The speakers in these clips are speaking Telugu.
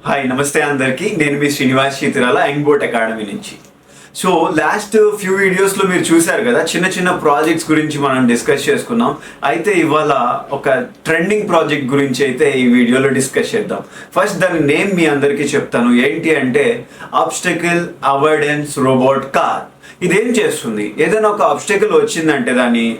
హాయ్ నమస్తే అందరికీ. నేను మీ శ్రీనివాస్ చిత్రాల యంగ్బోట్ అకాడమీ నుంచి. సో లాస్ట్ ఫ్యూ వీడియోస్లో మీరు చూశారు కదా, చిన్న చిన్న ప్రాజెక్ట్స్ గురించి మనం డిస్కస్ చేసుకున్నాం. అయితే ఇవాళ ఒక ట్రెండింగ్ ప్రాజెక్ట్ గురించి అయితే ఈ వీడియోలో డిస్కస్ చేద్దాం. ఫస్ట్ దాని నేమ్ మీ అందరికీ చెప్తాను. ఏంటి అంటే ఆబ్స్టకిల్ అవాయిడెన్స్ రోబోట్ కార్. ఇదేం చేస్తుంది? ఏదైనా ఒక ఆబ్స్టకిల్ వచ్చిందంటే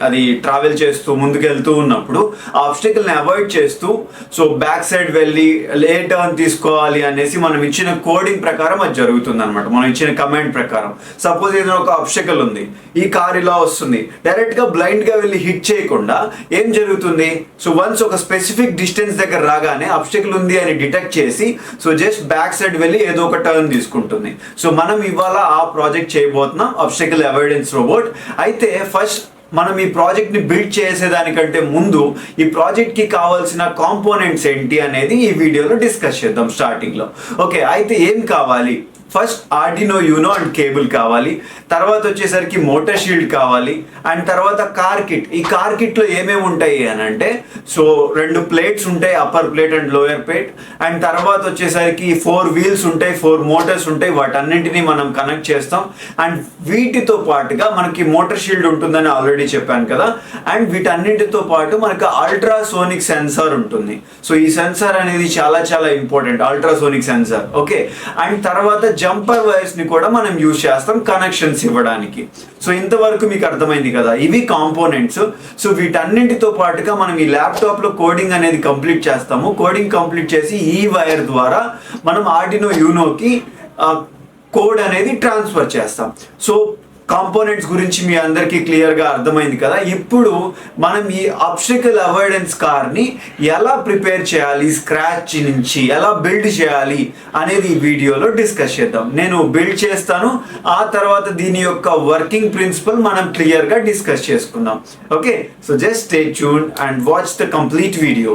అది ట్రావెల్ చేస్తూ ముందుకెళ్తూ ఉన్నప్పుడు ఆ ఆబ్స్టకిల్ని అవాయిడ్ చేస్తూ సో బ్యాక్ సైడ్ వెళ్ళి ఏ టర్న్ తీసుకోవాలి అనేసి మనం ఇచ్చిన కోడింగ్ ప్రకారం అది జరుగుతుంది అనమాట. మనం ఇచ్చిన కమాండ్ ప్రకారం. సపోజ్ ఏదైనా ఒక ఆబ్స్టకిల్ ఉంది, ఈ కార్ ఇలా వస్తుంది, డైరెక్ట్గా బ్లైండ్గా వెళ్ళి హిట్ చేయకుండా ఏం జరుగుతుంది? సో వన్స్ ఒక స్పెసిఫిక్ డిస్టెన్స్ దగ్గర రాగానే ఆబ్స్టకిల్ ఉంది అని డిటెక్ట్ చేసి సో జస్ట్ బ్యాక్ సైడ్ వెళ్ళి ఏదో ఒక టర్న్ తీసుకుంటుంది. సో మనం ఇవాళ ఆ ప్రాజెక్ట్ చేయబోతున్నాం, ఆబ్స్టకిల్ అవాయిడెన్స్ రోబోట్. అయితే ఫస్ట్ మనం ఈ ప్రాజెక్ట్ని బిల్డ్ చేసేదానికంటే ముందు ఈ ప్రాజెక్ట్కి కావాల్సిన కాంపోనెంట్స్ ఏంటి అనేది ఈ వీడియోలో డిస్కస్ చేద్దాం స్టార్టింగ్లో. ఓకే, అయితే ఏం కావాలి? First Arduino Uno and cable కావాలి. తర్వాత వచ్చేసరికి మోటార్ షీల్డ్ కావాలి. అండ్ తర్వాత కార్ కిట్. ఈ కార్ కిట్లో ఏమేమి ఉంటాయి అని అంటే సో 2 ప్లేట్స్ ఉంటాయి, upper plate and lower plate. And తర్వాత వచ్చేసరికి 4 వీల్స్ ఉంటాయి, 4 మోటార్స్ ఉంటాయి. వాటన్నింటినీ మనం కనెక్ట్ చేస్తాం. అండ్ వీటితో పాటుగా మనకి మోటార్ షీల్డ్ ఉంటుందని ఆల్రెడీ చెప్పాను కదా. అండ్ వీటన్నింటితో పాటు మనకు అల్ట్రాసోనిక్ సెన్సార్ ఉంటుంది. సో ఈ సెన్సార్ అనేది చాలా చాలా important, ultrasonic sensor. Okay, and తర్వాత జంపర్ వైర్స్ ని కూడా మనం యూజ్ చేస్తాం కనెక్షన్స్ ఇవ్వడానికి. సో ఇంతవరకు మీకు అర్థమైంది కదా, ఇవి కాంపోనెంట్స్. సో వీటన్నింటితో పాటుగా మనం ఈ ల్యాప్టాప్ లో కోడింగ్ అనేది కంప్లీట్ చేస్తాము. కోడింగ్ కంప్లీట్ చేసి ఈ వైర్ ద్వారా మనం ఆర్డినో యూనోకి కోడ్ అనేది ట్రాన్స్ఫర్ చేస్తాం. సో కాంపోనెంట్స్ గురించి మీ అందరికీ క్లియర్గా అర్థమైంది కదా. ఇప్పుడు మనం ఈ ఆబ్స్టకిల్ అవాయిడెన్స్ కార్ని ఎలా ప్రిపేర్ చేయాలి, స్క్రాచ్ నుంచి ఎలా బిల్డ్ చేయాలి అనేది ఈ వీడియోలో డిస్కస్ చేద్దాం. నేను బిల్డ్ చేస్తాను, ఆ తర్వాత దీని యొక్క వర్కింగ్ ప్రిన్సిపల్ మనం క్లియర్గా డిస్కస్ చేసుకుందాం. Okay, so just stay tuned and watch the complete video.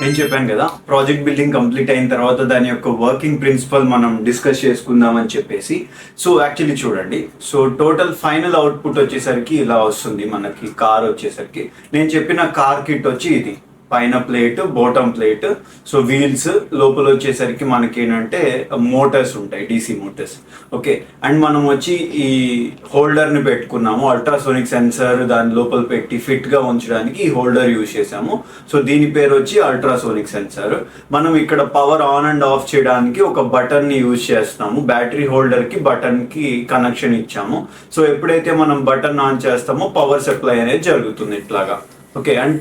నేను చెప్పాను కదా, ప్రాజెక్ట్ బిల్డింగ్ కంప్లీట్ అయిన తర్వాత దాని యొక్క వర్కింగ్ ప్రిన్సిపల్ మనం డిస్కస్ చేసుకుందామని చెప్పేసి. సో యాక్చువల్లీ చూడండి, సో టోటల్ ఫైనల్ అవుట్పుట్ వచ్చేసరికి ఇలా వస్తుంది మనకి. కార్ వచ్చేసరికి నేను చెప్పిన కార్ కిట్ వచ్చి ఇది. పైన plate, bottom plate. So wheels లోపల వచ్చేసరికి మనకి ఏంటంటే మోటార్స్ ఉంటాయి, డీసీ మోటార్స్. ఓకే, అండ్ మనం వచ్చి ఈ హోల్డర్ని పెట్టుకున్నాము, అల్ట్రాసోనిక్ సెన్సర్ దాని లోపల పెట్టి ఫిట్గా ఉంచడానికి ఈ హోల్డర్ యూజ్ చేసాము. సో దీని పేరు వచ్చి అల్ట్రాసోనిక్ సెన్సర్. మనం ఇక్కడ పవర్ ఆన్ అండ్ ఆఫ్ చేయడానికి ఒక బటన్ని యూజ్ చేస్తాము. బ్యాటరీ హోల్డర్కి బటన్కి కనెక్షన్ ఇచ్చాము. సో ఎప్పుడైతే మనం బటన్ ఆన్ చేస్తామో పవర్ సప్లై అనేది జరుగుతుంది ఇట్లాగా. ఓకే, అండ్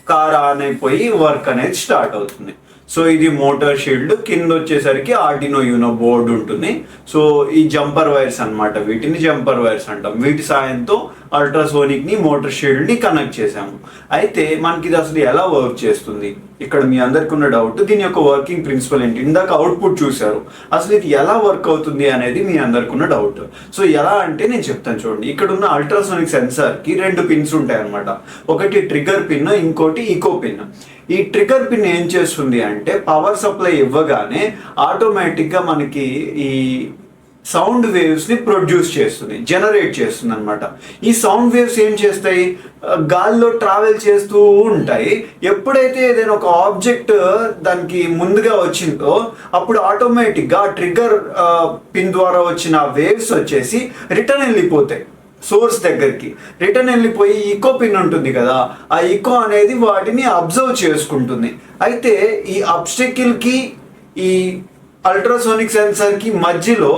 కార్ ఆన్ అయిపోయి వర్క్ అనేది స్టార్ట్ అవుతుంది. సో ఇది మోటార్ షీల్డ్. కింద వచ్చేసరికి ఆర్డినో యూనో బోర్డు ఉంటుంది. సో ఈ జంపర్ వైర్స్ అన్నమాట, వీటిని జంపర్ వైర్స్ అంటాం. వీటి సాయంతో అల్ట్రాసోనిక్ని మోటార్ షీల్డ్ని కనెక్ట్ చేసాము. అయితే మనకి ఇది అసలు ఎలా వర్క్ చేస్తుంది, ఇక్కడ మీ అందరికి ఉన్న డౌట్, దీని యొక్క వర్కింగ్ ప్రిన్సిపల్ ఏంటి? ఇందాక అవుట్పుట్ చూశారు, అసలు ఇది ఎలా వర్క్ అవుతుంది అనేది మీ అందరికి ఉన్న డౌట్. సో ఎలా అంటే నేను చెప్తాను చూడండి. ఇక్కడ ఉన్న అల్ట్రాసోనిక్ సెన్సార్కి 2 పిన్స్ ఉంటాయి అన్నమాట. ఒకటి ట్రిగ్గర్ పిన్, ఇంకోటి ఈకో పిన్. ఈ ట్రిగ్గర్ పిన్ ఏం చేస్తుంది అంటే పవర్ సప్లై ఇవ్వగానే ఆటోమేటిక్గా మనకి ఈ సౌండ్ వేవ్స్ని ప్రొడ్యూస్ చేస్తుంది, జనరేట్ చేస్తుంది అనమాట. ఈ సౌండ్ వేవ్స్ ఏం చేస్తాయి, గాల్లో ట్రావెల్ చేస్తూ ఉంటాయి. ఎప్పుడైతే ఏదైనా ఒక ఆబ్జెక్ట్ దానికి ముందుగా వచ్చిందో అప్పుడు ఆటోమేటిక్గా ట్రిగ్గర్ పిన్ ద్వారా వచ్చిన వేవ్స్ వచ్చేసి రిటర్న్ వెళ్ళిపోతాయి సోర్స్ దగ్గరికి. రిటర్న్ వెళ్ళిపోయి ఈకో పిన్ ఉంటుంది కదా, ఆ ఈకో అనేది వాటిని అబ్జర్వ్ చేసుకుంటుంది. అయితే ఈ అబ్స్టెకిల్కి ఈ అల్ట్రాసోనిక్ సెన్సర్కి మధ్యలో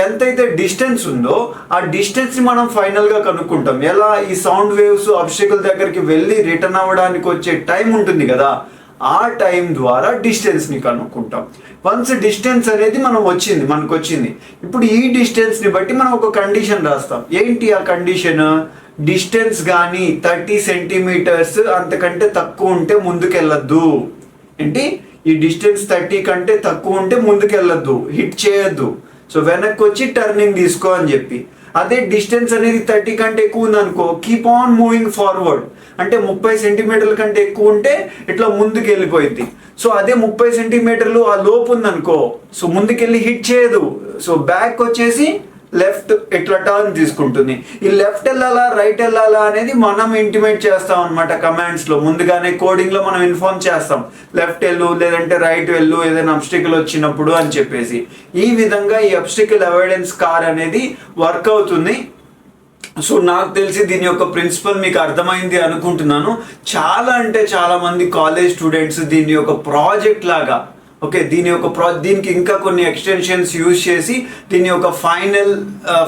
ఎంతైతే డిస్టెన్స్ ఉందో ఆ డిస్టెన్స్ని మనం ఫైనల్గా కనుక్కుంటాం. ఎలా, ఈ సౌండ్ వేవ్స్ అబ్స్టెకిల్ దగ్గరికి వెళ్ళి రిటర్న్ అవ్వడానికి వచ్చే టైం ఉంటుంది కదా, ఆ టైం ద్వారా డిస్టెన్స్ని కనుక్కుంటాం. వన్స్ డిస్టెన్స్ అనేది మనకు వచ్చింది, ఇప్పుడు ఈ డిస్టెన్స్ని బట్టి మనం ఒక కండిషన్ రాస్తాం. ఏంటి ఆ కండిషన్? డిస్టెన్స్ కానీ 30 సెంటీమీటర్స్ అంతకంటే తక్కువ ఉంటే ముందుకెళ్ళద్దు. ఏంటి, ఈ డిస్టెన్స్ 30 కంటే తక్కువ ఉంటే ముందుకెళ్ళద్దు, హిట్ చేయొద్దు. సో వెనక్కి వచ్చి టర్నింగ్ తీసుకో అని చెప్పి. అదే డిస్టెన్స్ అనేది 30 కంటే ఎక్కువ ఉందనుకో, కీప్ ఆన్ మూవింగ్ ఫార్వర్డ్. అంటే 30 సెంటీమీటర్ల కంటే ఎక్కువ ఉంటే ఇట్లా ముందుకు వెళ్ళిపోయింది. సో అదే 30 సెంటీమీటర్లు ఆ లోపు ఉందనుకో, సో ముందుకెళ్ళి హిట్ చేయదు. సో బ్యాక్ వచ్చేసి లెఫ్ట్ ఇట్లా టర్న్ తీసుకుంటుంది. ఈ లెఫ్ట్ వెళ్ళాలా రైట్ వెళ్ళాలా అనేది మనం ఇంటిమేట్ చేస్తాం అనమాట కమాండ్స్లో. ముందుగానే కోడింగ్లో మనం ఇన్ఫార్మ్ చేస్తాం, లెఫ్ట్ వెళ్ళు లేదంటే రైట్ వెళ్ళు ఏదైనా అబ్స్టికల్ వచ్చినప్పుడు అని చెప్పేసి. ఈ విధంగా ఈ అబ్స్టికల్ అవాయిడెన్స్ కార్ అనేది వర్క్ అవుతుంది. సో నాకు తెలిసి దీని యొక్క ప్రిన్సిపల్ మీకు అర్థమైంది అనుకుంటున్నాను. చాలా అంటే చాలా మంది కాలేజ్ స్టూడెంట్స్ దీని యొక్క ప్రాజెక్ట్ లాగా, ఓకే, దీనికి ఇంకా కొన్ని ఎక్స్టెన్షన్స్ యూజ్ చేసి దీని యొక్క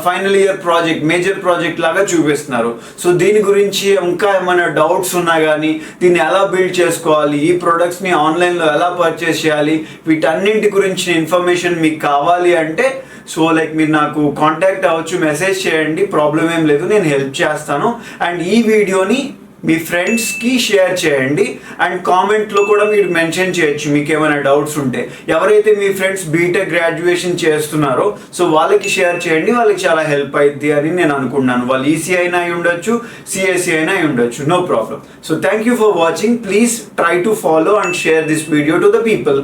final year project, major project లాగా చూపిస్తున్నారు. సో దీని గురించి ఇంకా ఏమైనా డౌట్స్ ఉన్నా కానీ, దీన్ని ఎలా బిల్డ్ చేసుకోవాలి, ఈ ప్రొడక్ట్స్ని ఆన్లైన్లో ఎలా పర్చేస్ చేయాలి, వీటన్నింటి గురించిన ఇన్ఫర్మేషన్ మీకు కావాలి అంటే సో మీరు నాకు కాంటాక్ట్ అవ్వచ్చు, మెసేజ్ చేయండి, ప్రాబ్లం ఏం లేదు, నేను హెల్ప్ చేస్తాను. అండ్ ఈ వీడియోని మీ ఫ్రెండ్స్కి షేర్ చేయండి. అండ్ కామెంట్లో కూడా మీరు మెన్షన్ చేయొచ్చు మీకు ఏమైనా డౌట్స్ ఉంటే. ఎవరైతే మీ ఫ్రెండ్స్ బీటెక్ గ్రాడ్యుయేషన్ చేస్తున్నారో సో వాళ్ళకి షేర్ చేయండి, వాళ్ళకి చాలా హెల్ప్ అయింది అని నేను అనుకుంటున్నాను. వాళ్ళు ఈసీ అయినా అయి ఉండొచ్చు, సిఎస్సి అయినా అయి ఉండొచ్చు, no problem. So thank you for watching. Please try to follow and share this video to the people.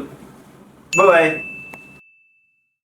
Bye.